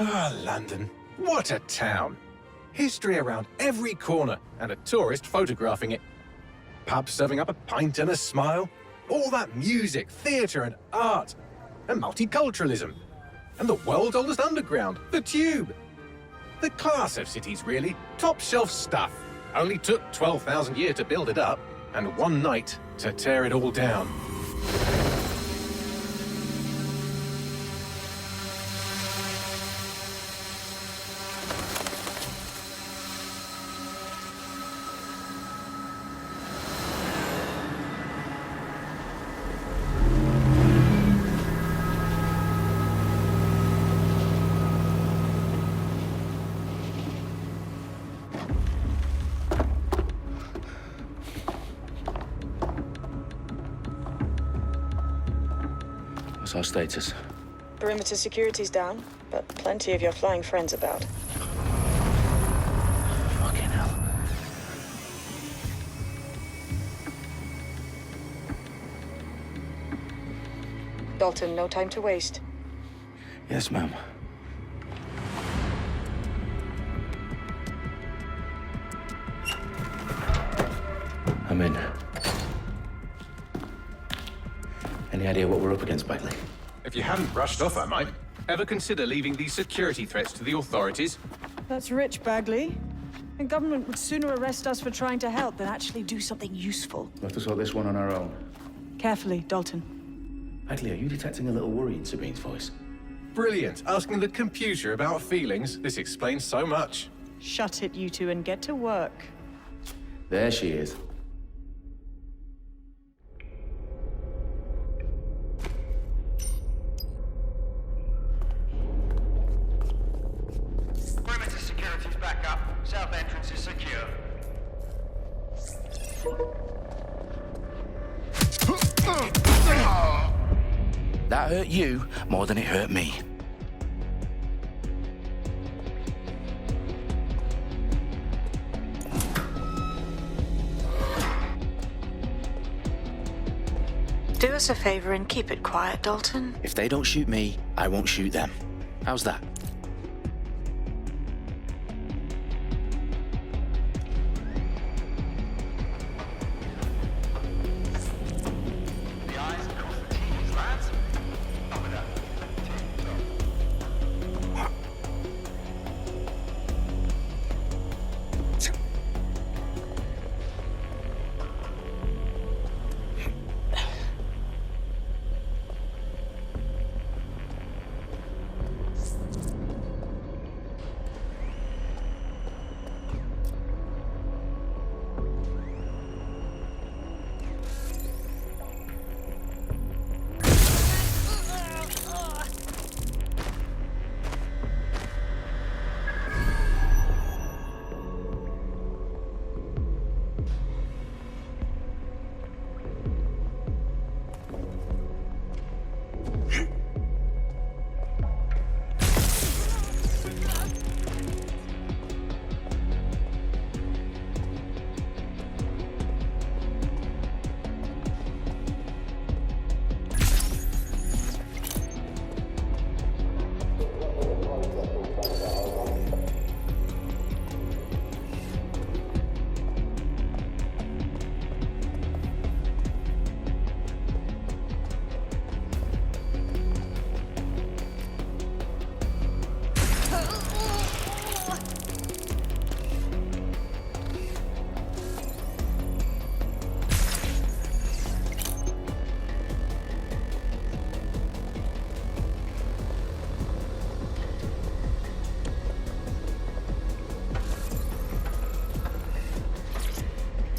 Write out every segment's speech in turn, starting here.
Ah, London. What a town. History around every corner and a tourist photographing it. Pubs serving up a pint and a smile. All that music, theatre and art. And multiculturalism. And the world's oldest underground, the Tube. The class of cities, really. Top shelf stuff. Only took 12,000 years to build it up, and one night to tear it all down. What's our status? Perimeter security's down, but plenty of your flying friends about. Fucking hell. Dalton, no time to waste. Yes, ma'am. I'm in. Any idea what we're up against, Bagley? If you hadn't brushed off, I might. Ever consider leaving these security threats to the authorities? That's rich, Bagley. The government would sooner arrest us for trying to help than actually do something useful. We'll have to sort this one on our own. Carefully, Dalton. Bagley, are you detecting a little worry in Sabine's voice? Brilliant. Asking the computer about feelings. This explains so much. Shut it, you two, and get to work. There she is. Perimeter security's back up. South entrance is secure. That hurt you more than it hurt me. Do us a favor and keep it quiet, Dalton. If they don't shoot me, I won't shoot them. How's that? The eyes across the T's, lads. Up with that.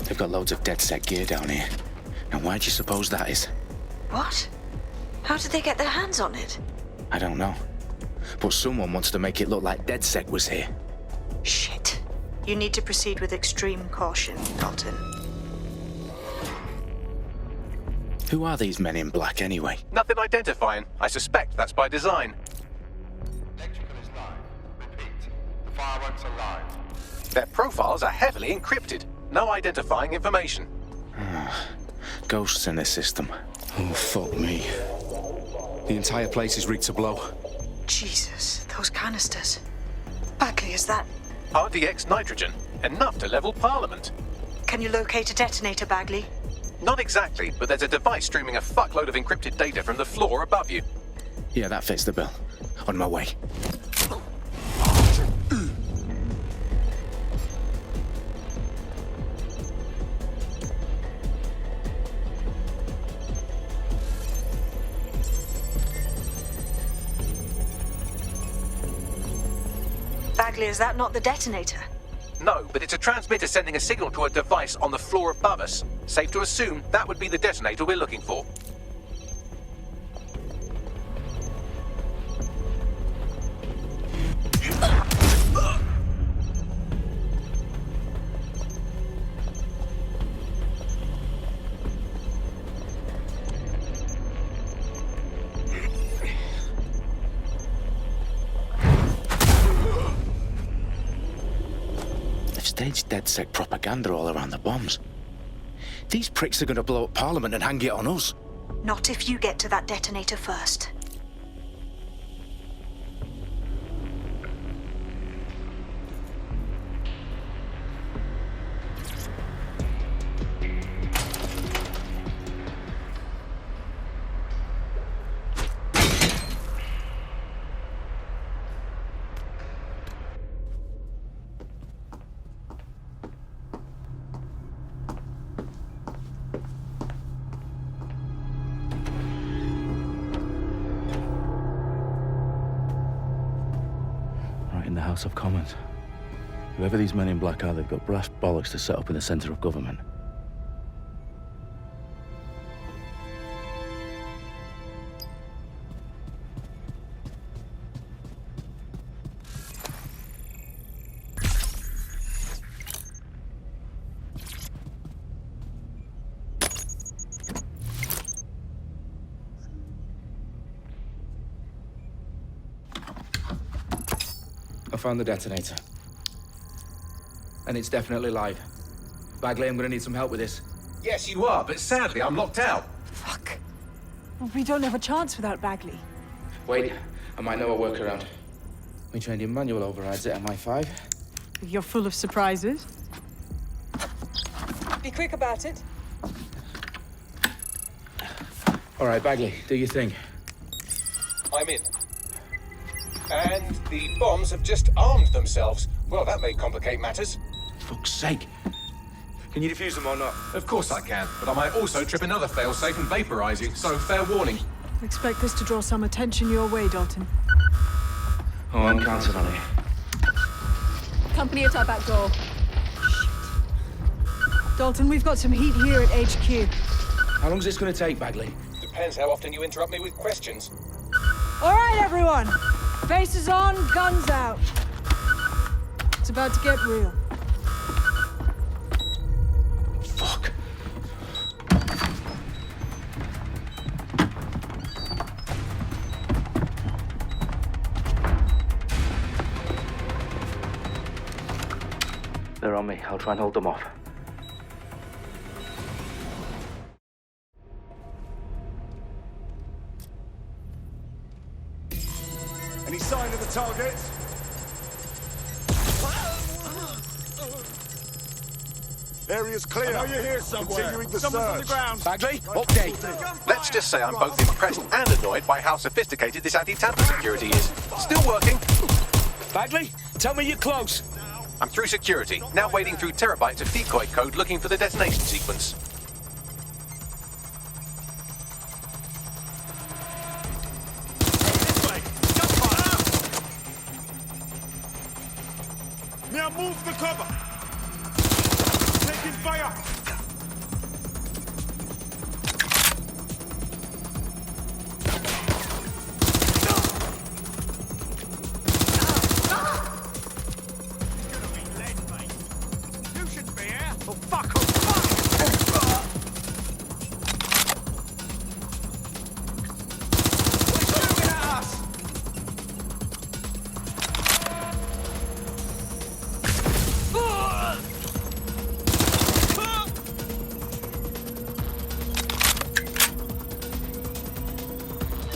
They've got loads of dead-set gear down here. Now, why do you suppose that is? What? How did they get their hands on it? I don't know. But someone wants to make it look like DedSec was here. Shit. You need to proceed with extreme caution, Dalton. Who are these men in black, anyway? Nothing identifying. I suspect that's by design. Electrical is live. Repeat. The fireworks are live. Their profiles are heavily encrypted. No identifying information. Ghosts in this system. Oh, fuck me. The entire place is rigged to blow. Jesus, those canisters. Bagley, is that... RDX nitrogen, enough to level Parliament. Can you locate a detonator, Bagley? Not exactly, but there's a device streaming a fuckload of encrypted data from the floor above you. Yeah, that fits the bill. On my way. Bagley, is that not the detonator? No, but it's a transmitter sending a signal to a device on the floor above us. Safe to assume that would be the detonator we're looking for. They've staged DedSec propaganda all around the bombs. These pricks are going to blow up Parliament and hang it on us. Not if you get to that detonator first. Right in the House of Commons. Whoever these men in black are, they've got brass bollocks to set up in the centre of government. I found the detonator. And it's definitely live. Bagley, I'm gonna need some help with this. Yes, you are, but sadly I'm locked out. Fuck. We don't have a chance without Bagley. Wait, I might know a workaround. We trained in manual overrides at MI5. You're full of surprises. Be quick about it. All right, Bagley, do your thing. I'm in. And the bombs have just armed themselves. Well, that may complicate matters. Fuck's sake. Can you defuse them or not? Of course I can, but I might also trip another failsafe and vaporize you, so fair warning. Expect this to draw some attention your way, Dalton. Oh, I'm counting on it. Company at our back door. Shit. Dalton, we've got some heat here at HQ. How long's this gonna take, Bagley? Depends how often you interrupt me with questions. All right, everyone. Faces on, guns out. It's about to get real. Fuck. They're on me. I'll try and hold them off. Any sign of the target? Area's clear. I know you're here somewhere. Continuing the Someone's search. on the ground. Bagley, update. Let's just say I'm both impressed and annoyed by how sophisticated this anti-tamper security is. Still working. Bagley, tell me you're close. I'm through security, now wading through terabytes of decoy code looking for the detonation sequence. This way. Gunfire. Now move the cover. Taking fire. You shouldn't be here. Oh, fuck off. Shooting at us.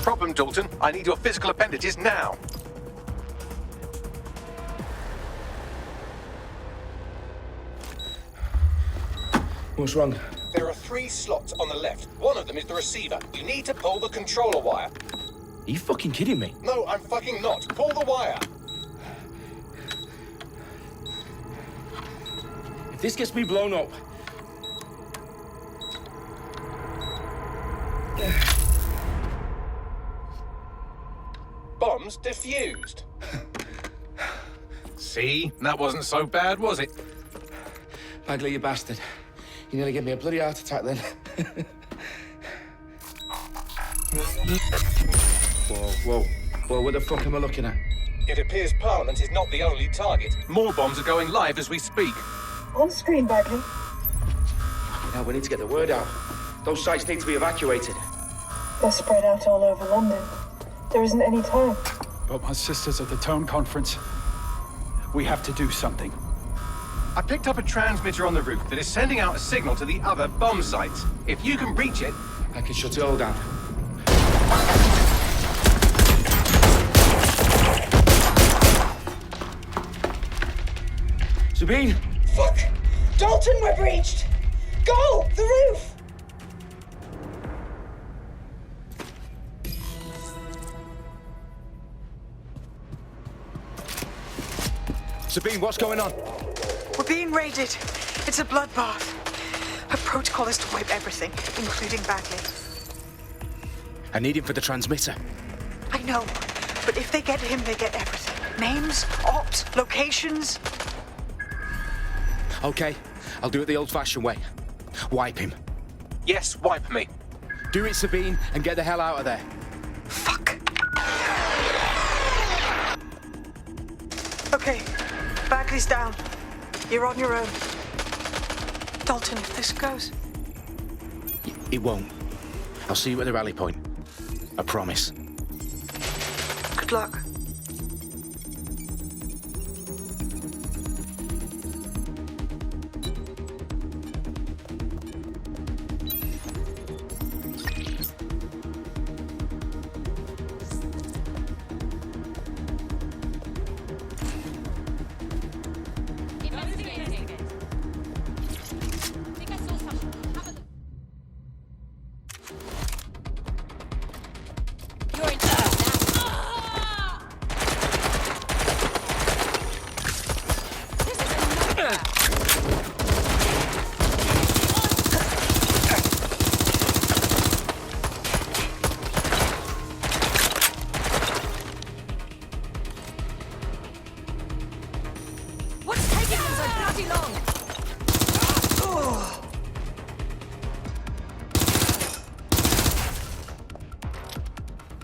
problem, Dalton. I need your physical appendages now. What's wrong? There are 3 slots on the left. One of them is the receiver. You need to pull the controller wire. Are you fucking kidding me? No, I'm fucking not. Pull the wire. If this gets me blown up... Bombs defused. See? That wasn't so bad, was it? Bagley, you bastard. You nearly gave me a bloody heart attack then. Whoa, what the fuck am I looking at? It appears Parliament is not the only target. More bombs are going live as we speak. On screen, Bagley. Now we need to get the word out. Those sites need to be evacuated. They're spread out all over London. There isn't any time. But my sister's at the Tone Conference. We have to do something. I picked up a transmitter on the roof that is sending out a signal to the other bomb sites. If you can reach it... I can shut it all down. Sabine! Fuck! Dalton, we're breached! Go! The roof! Sabine, what's going on? We're being raided. It's a bloodbath. Her protocol is to wipe everything, including Bagley. I need him for the transmitter. I know, but if they get him, they get everything. Names, ops, locations. Okay, I'll do it the old-fashioned way. Wipe him. Yes, wipe me. Do it, Sabine, and get the hell out of there. Fuck. Okay, Bagley's down. You're on your own. Dalton, if this goes... It won't. I'll see you at the rally point. I promise. Good luck.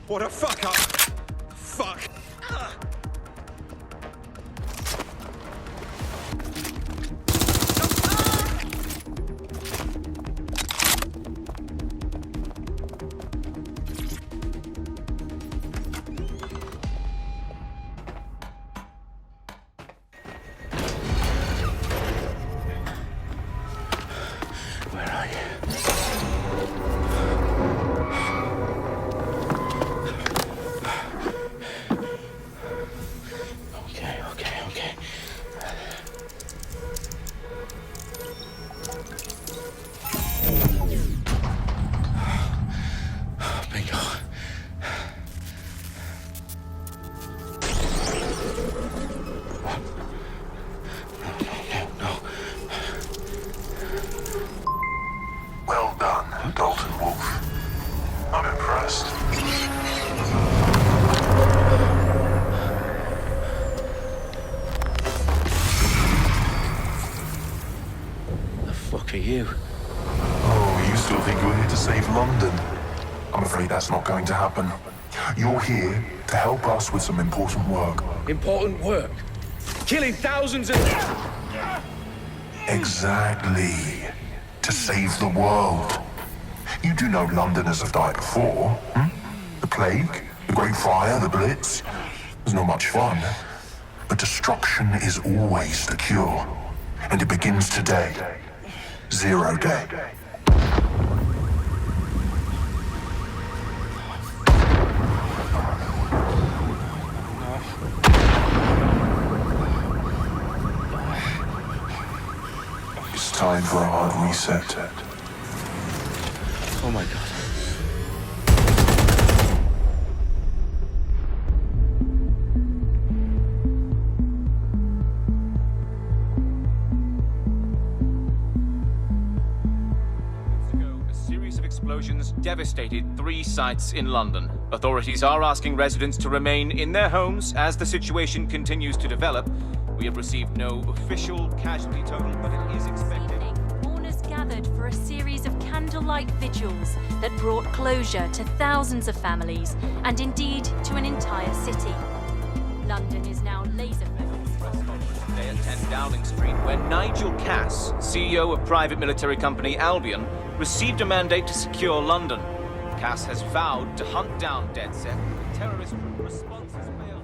What a fuck up! Fuck! Where are you? Okay. Bingo. No. Well done, Dalton Wolf. I'm impressed. The fuck are you? Oh, you still think you're here to save London? I'm afraid that's not going to happen. You're here to help us with some important work. Important work. Killing thousands of... Exactly. To save the world. You do know Londoners have died before, hmm? The plague, the Great Fire, the Blitz. It's not much fun. But destruction is always the cure. And it begins today. 0 day. time for a hard reset. Oh my god. A series of explosions devastated 3 sites in London. Authorities are asking residents to remain in their homes as the situation continues to develop. We have received no official casualty total, but it is expected. Mourners gathered for a series of candlelight vigils that brought closure to thousands of families and indeed to an entire city. London is now laser-focused. Today at 10 Downing Street, where Nigel Cass, CEO of private military company Albion, received a mandate to secure London. Cass has vowed to hunt down DedSec. Terrorist responses failed.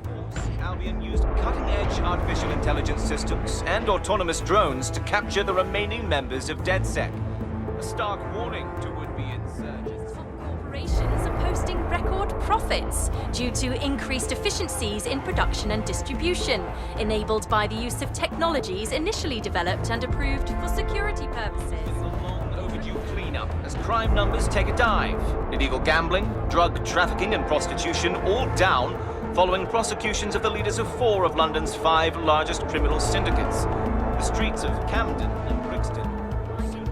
Albion used cutting-edge artificial intelligence systems and autonomous drones to capture the remaining members of DedSec. A stark warning to would-be insurgents. Top corporations are posting record profits due to increased efficiencies in production and distribution, enabled by the use of technologies initially developed and approved for security purposes. Cleanup as crime numbers take a dive. Illegal gambling, drug trafficking and prostitution all down following prosecutions of the leaders of 4 of London's 5 largest criminal syndicates. The streets of Camden and Brixton.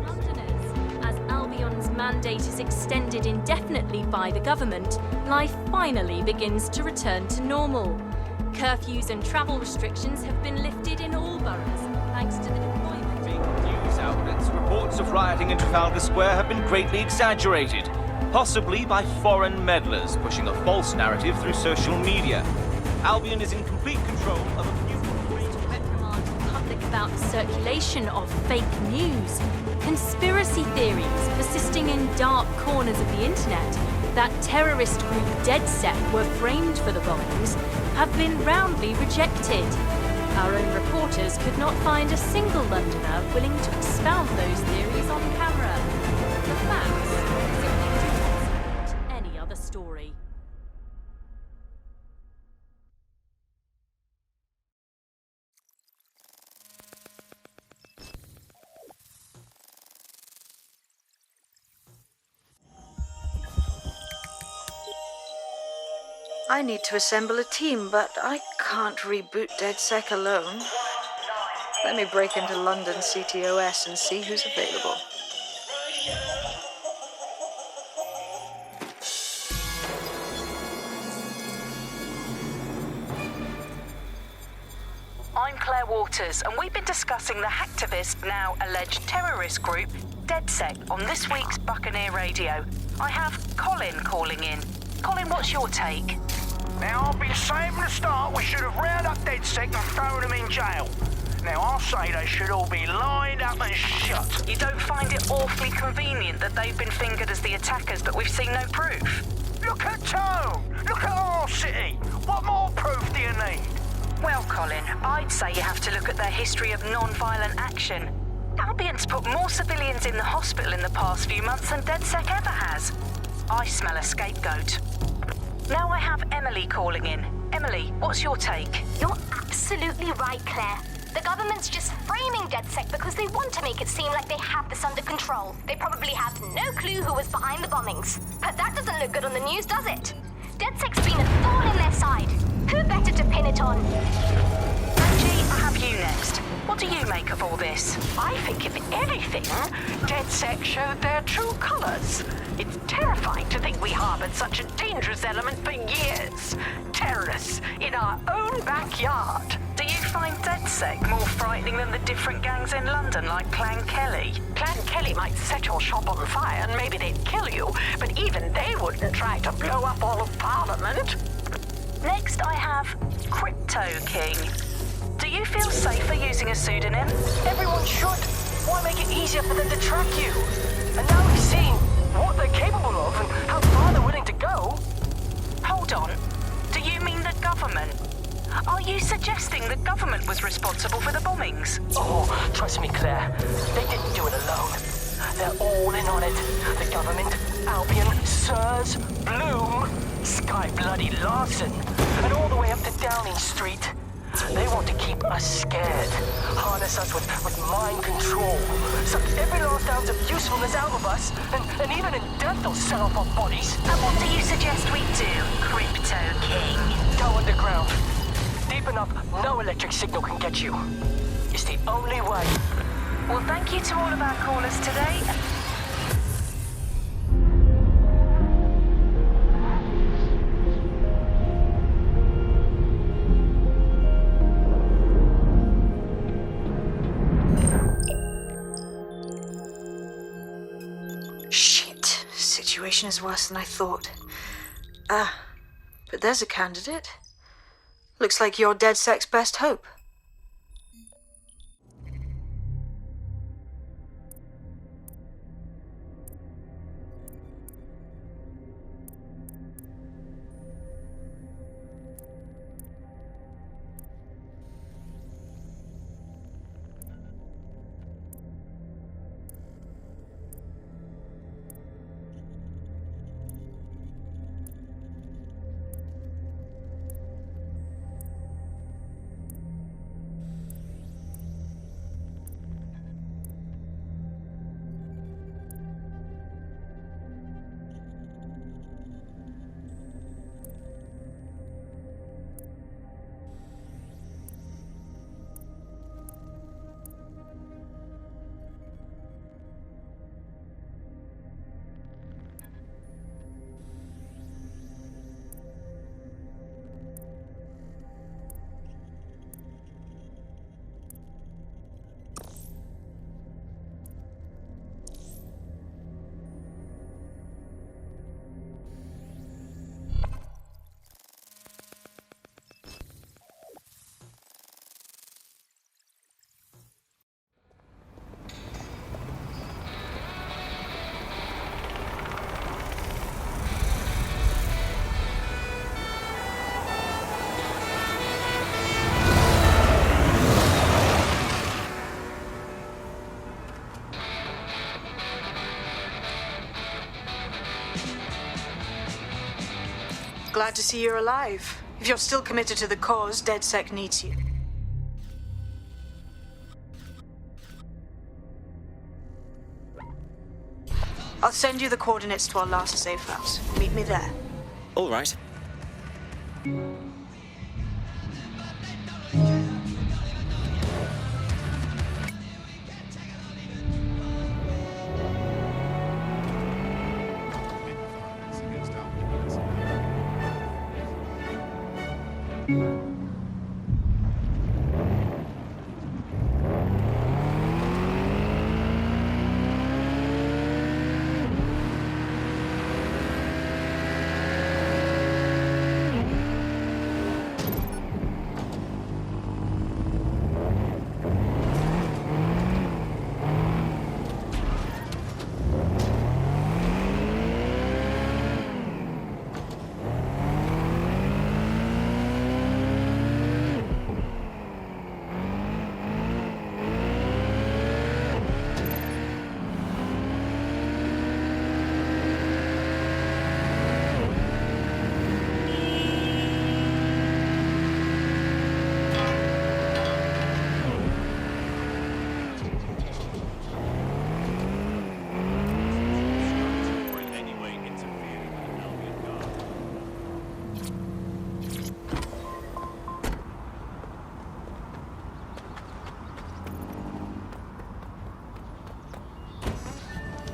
Londoners, as Albion's mandate is extended indefinitely by the government, life finally begins to return to normal. Curfews and travel restrictions have been lifted in all boroughs, thanks to the deployment. News outlets, reports of rioting in Trafalgar Square have been greatly exaggerated, possibly by foreign meddlers pushing a false narrative through social media. Albion is in complete control of a few reprimand the public about the circulation of fake news, conspiracy theories persisting in dark corners of the internet that terrorist group DedSec were framed for the bombings have been roundly rejected. Our own reporters could not find a single Londoner willing to expound those theories on camera. The facts simply support any other story. I need to assemble a team, but I can't reboot DedSec alone. Let me break into London CTOS and see who's available. I'm Claire Waters, and we've been discussing the hacktivist, now alleged terrorist group, DedSec, on this week's Buccaneer Radio. I have Colin calling in. Colin, what's your take? Now, I've been saying from the start we should have rounded up DedSec and thrown them in jail. Now, I'll say they should all be lined up and shot. You don't find it awfully convenient that they've been fingered as the attackers, but we've seen no proof? Look at Tone! Look at our city! What more proof do you need? Well, Colin, I'd say you have to look at their history of non-violent action. Albion's put more civilians in the hospital in the past few months than DedSec ever has. I smell a scapegoat. Now I have Emily calling in. Emily, what's your take? You're absolutely right, Claire. The government's just framing DedSec because they want to make it seem like they have this under control. They probably have no clue who was behind the bombings. But that doesn't look good on the news, does it? DedSec's been a thorn in their side. Who better to pin it on? Angie, I have you next. What do you make of all this? I think, if anything, DedSec showed their true colors. It's terrifying to think we harbored such a dangerous element for years. Terrorists in our own backyard. Do you find DedSec more frightening than the different gangs in London, like Clan Kelly? Clan Kelly might set your shop on fire and maybe they'd kill you, but even they wouldn't try to blow up all of Parliament. Next, I have Crypto King. Do you feel safer using a pseudonym? Everyone should. Why make it easier for them to track you? And now we've seen what they're capable of and how far they're willing to go. Hold on. Do you mean the government? Are you suggesting the government was responsible for the bombings? Oh, trust me, Claire. They didn't do it alone. They're all in on it. The government, Albion, Sirs, Bloom, Sky Bloody Larson, and all the way up to Downing Street. They want to keep us scared, harness us with mind control, suck every last ounce of usefulness out of us, and even in death they'll sell off our bodies. And what do you suggest we do, Crypto King? Go underground. Deep enough, no electric signal can get you. It's the only way. Well, thank you to all of our callers today. Shit. Situation is worse than I thought. But there's a candidate. Looks like you're DedSec's best hope. Glad to see you're alive. If you're still committed to the cause, DedSec needs you. I'll send you the coordinates to our last safe house. Meet me there. All right.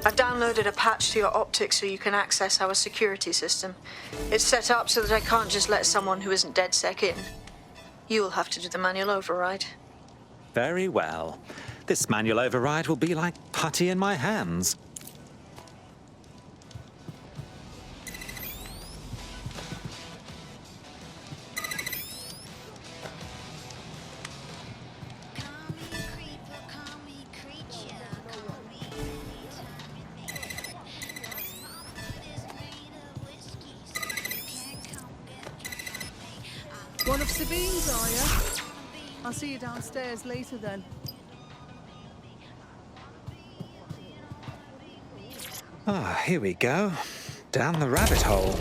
I've downloaded a patch to your optics so you can access our security system. It's set up so that I can't just let someone who isn't DedSec in. You'll have to do the manual override. Very well. This manual override will be like putty in my hands. One of Sabine's, are you? I'll see you downstairs later then. Ah, here we go. Down the rabbit hole.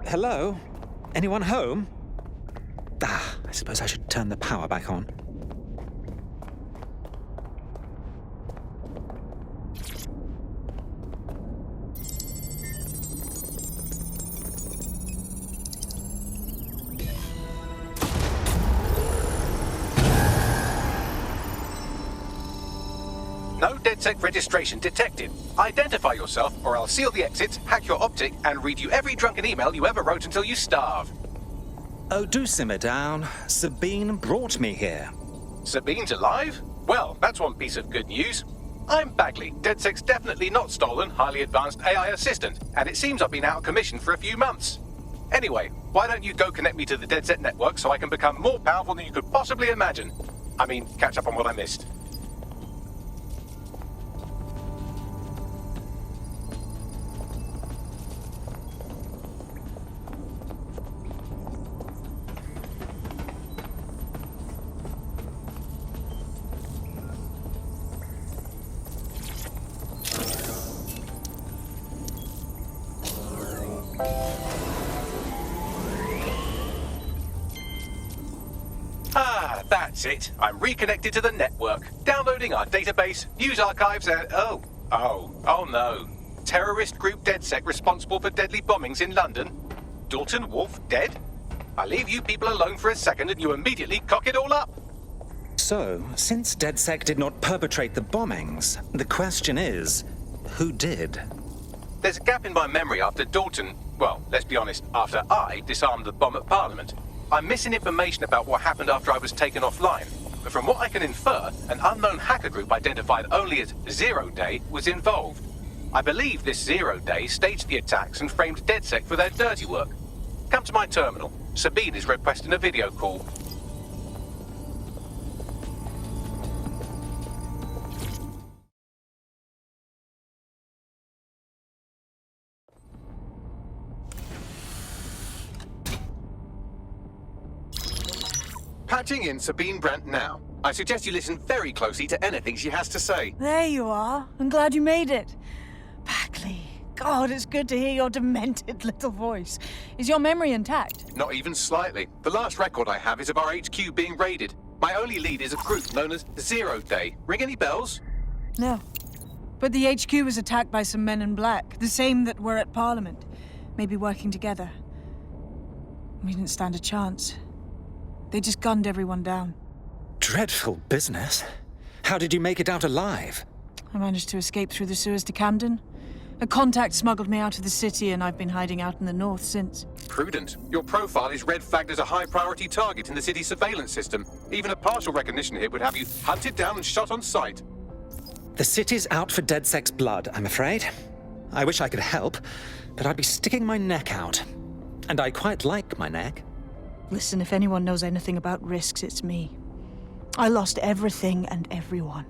Hello? Anyone home? Ah, I suppose I should turn the power back on. No DedSec registration detected. Identify yourself, or I'll seal the exits, hack your optic, and read you every drunken email you ever wrote until you starve. Oh, do simmer down. Sabine brought me here. Sabine's alive? Well, that's one piece of good news. I'm Bagley, DedSec's definitely not stolen, highly advanced AI assistant, and it seems I've been out of commission for a few months. Anyway, why don't you go connect me to the DedSec network so I can become more powerful than you could possibly imagine? I mean, catch up on what I missed. Ah, that's it. I'm reconnected to the network, downloading our database, news archives, and oh no. Terrorist group DedSec responsible for deadly bombings in London? Dalton Wolf dead? I leave you people alone for a second and you immediately cock it all up. So, since DedSec did not perpetrate the bombings, the question is, who did? There's a gap in my memory after Dalton, well, let's be honest, after I disarmed the bomb at Parliament. I'm missing information about what happened after I was taken offline, but from what I can infer, an unknown hacker group identified only as Zero Day was involved. I believe this Zero Day staged the attacks and framed DedSec for their dirty work. Come to my terminal. Sabine is requesting a video call. Patching in Sabine Brandt now. I suggest you listen very closely to anything she has to say. There you are. I'm glad you made it. Bagley, God, it's good to hear your demented little voice. Is your memory intact? Not even slightly. The last record I have is of our HQ being raided. My only lead is a group known as Zero Day. Ring any bells? No. But the HQ was attacked by some men in black, the same that were at Parliament. Maybe working together. We didn't stand a chance. They just gunned everyone down. Dreadful business. How did you make it out alive? I managed to escape through the sewers to Camden. A contact smuggled me out of the city, and I've been hiding out in the north since. Prudent. Your profile is red flagged as a high-priority target in the city's surveillance system. Even a partial recognition here would have you hunted down and shot on sight. The city's out for DedSec's blood, I'm afraid. I wish I could help, but I'd be sticking my neck out. And I quite like my neck. Listen, if anyone knows anything about risks, it's me. I lost everything and everyone.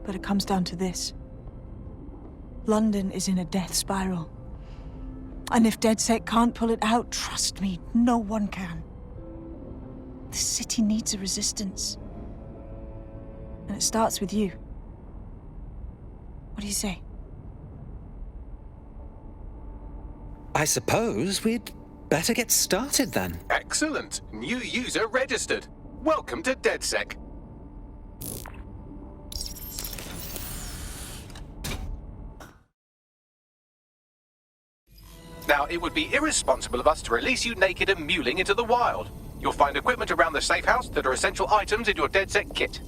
But it comes down to this. London is in a death spiral. And if DedSec can't pull it out, trust me, no one can. The city needs a resistance. And it starts with you. What do you say? I suppose we'd better get started then. Excellent. New user registered. Welcome to DedSec. Now, it would be irresponsible of us to release you naked and mewling into the wild. You'll find equipment around the safe house that are essential items in your DedSec kit.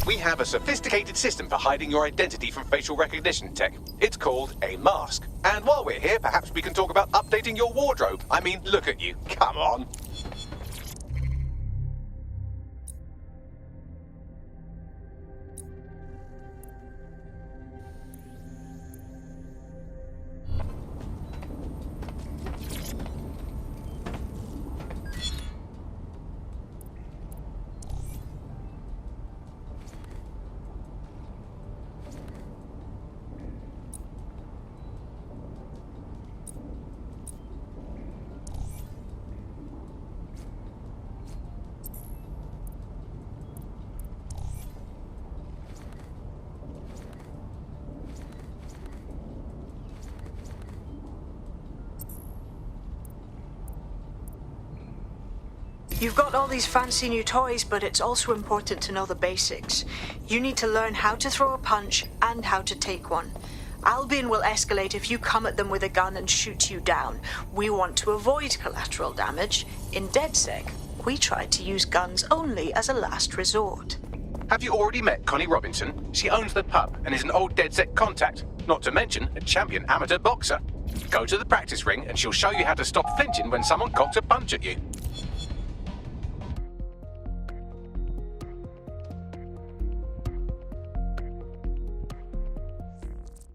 We have a sophisticated system for hiding your identity from facial recognition tech. It's called a mask. And while we're here, perhaps we can talk about updating your wardrobe. I mean, look at you. Come on. You've got all these fancy new toys, but it's also important to know the basics. You need to learn how to throw a punch and how to take one. Albion will escalate if you come at them with a gun and shoot you down. We want to avoid collateral damage. In DedSec, we try to use guns only as a last resort. Have you already met Connie Robinson? She owns the pub and is an old DedSec contact, not to mention a champion amateur boxer. Go to the practice ring and she'll show you how to stop flinching when someone cocks a punch at you.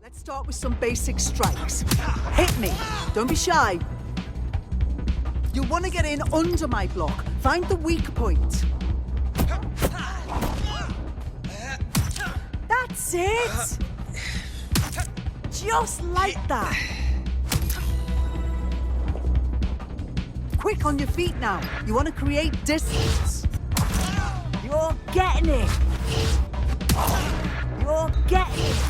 Let's start with some basic strikes. Hit me. Don't be shy. You'll want to get in under my block. Find the weak point. That's it! Just like that. Quick on your feet now. You want to create distance. You're getting it. You're getting it.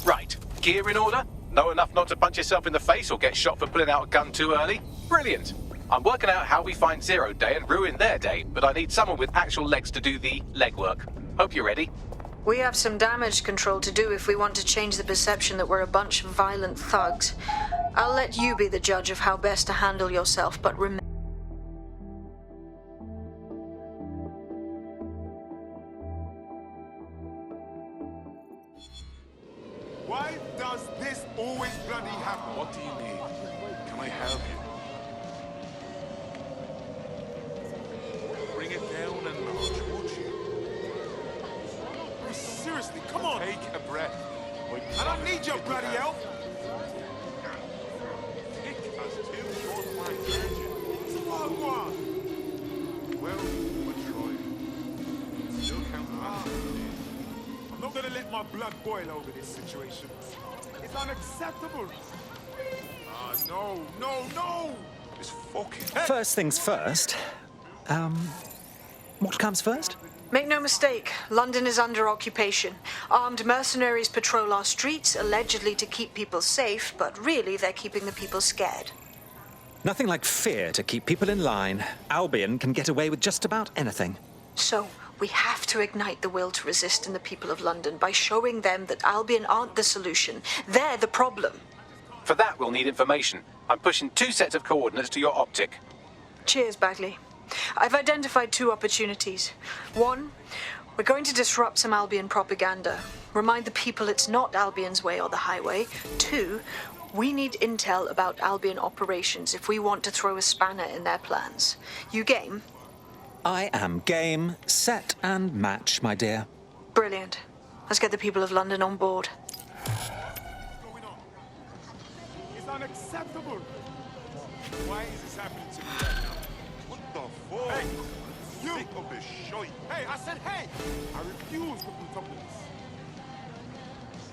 Right, gear in order? Know enough not to punch yourself in the face or get shot for pulling out a gun too early? Brilliant! I'm working out how we find Zero Day and ruin their day, but I need someone with actual legs to do the legwork. Hope you're ready. We have some damage control to do if we want to change the perception that we're a bunch of violent thugs. I'll let you be the judge of how best to handle yourself, but remember... Why does this always bloody happen? What do you need? Can I help you? Bring it down and march, would you? Seriously, come on! Take a breath. I don't need your bloody help! Thick as two short flags, aren't you? It's a wild one! Well, we're trying. Still count the I'm not gonna let my blood boil over this situation. It's unacceptable! Ah, no, no, no! This fucking... First things first. What comes first? Make no mistake, London is under occupation. Armed mercenaries patrol our streets, allegedly to keep people safe, but really they're keeping the people scared. Nothing like fear to keep people in line. Albion can get away with just about anything. So, we have to ignite the will to resist in the people of London by showing them that Albion aren't the solution. They're the problem. For that, we'll need information. I'm pushing 2 sets of coordinates to your optic. Cheers, Bagley. I've identified 2 opportunities. 1, we're going to disrupt some Albion propaganda. Remind the people it's not Albion's way or the highway. 2, we need intel about Albion operations if we want to throw a spanner in their plans. You game? I am game, set, and match, my dear. Brilliant. Let's get the people of London on board. It's unacceptable! Why is this happening to me right now? What the fuck? Hey! You! Sick of this shite! Hey, I said hey! I refuse to put up with this.